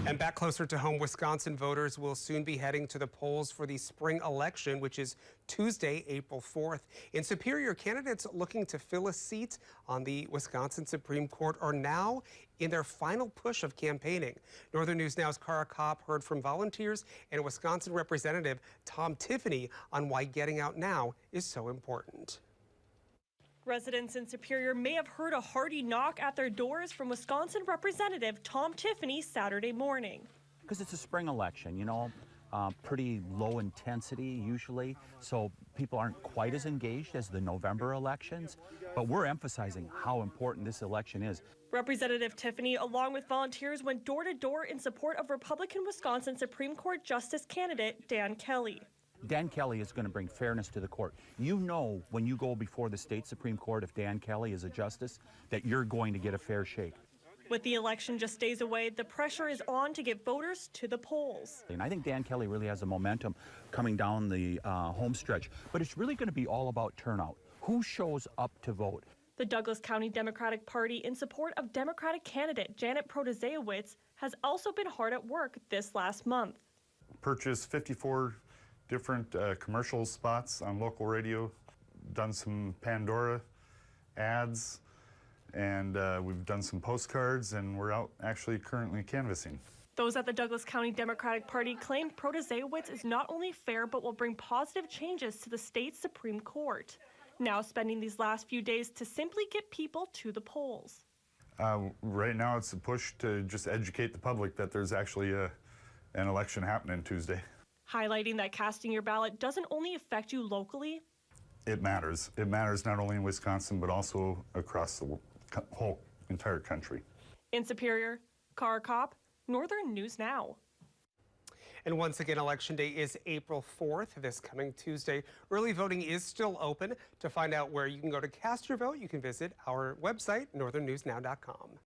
And back closer to home, Wisconsin voters will soon be heading to the polls for the spring election, which is Tuesday, April 4th. In Superior, candidates looking to fill a seat on the Wisconsin Supreme Court are now in their final push of campaigning. Northern News Now's Cara Kopp heard from volunteers and Wisconsin Representative Tom Tiffany on why getting out now is so important. Residents in Superior may have heard a hearty knock at their doors from Wisconsin Representative Tom Tiffany Saturday morning. Because it's a spring election, pretty low intensity usually, so people aren't quite as engaged as the November elections, but we're emphasizing how important this election is. Representative Tiffany, along with volunteers, went door to door in support of Republican Wisconsin Supreme Court Justice candidate Dan Kelly. Dan Kelly is going to bring fairness to the court. You know, when you go before the state Supreme Court, if Dan Kelly is a justice, that you're going to get a fair shake. With the election just days away, the pressure is on to get voters to the polls. And I think Dan Kelly really has a momentum coming down the home stretch. But it's really going to be all about turnout. Who shows up to vote? The Douglas County Democratic Party, in support of Democratic candidate Janet Protasiewicz, has also been hard at work this last month. Purchased 54 different commercial spots on local radio, done some Pandora ads, and we've done some postcards, and we're out actually currently canvassing. Those at the Douglas County Democratic Party claim Protasiewicz is not only fair, but will bring positive changes to the state's Supreme Court. Now spending these last few days to simply get people to the polls. Right now it's a push to just educate the public that there's actually an election happening Tuesday. Highlighting that casting your ballot doesn't only affect you locally. It matters. It matters not only in Wisconsin, but also across the whole entire country. In Superior, Cara Kopp, Northern News Now. And once again, Election Day is April 4th, this coming Tuesday. Early voting is still open. To find out where you can go to cast your vote, you can visit our website, northernnewsnow.com.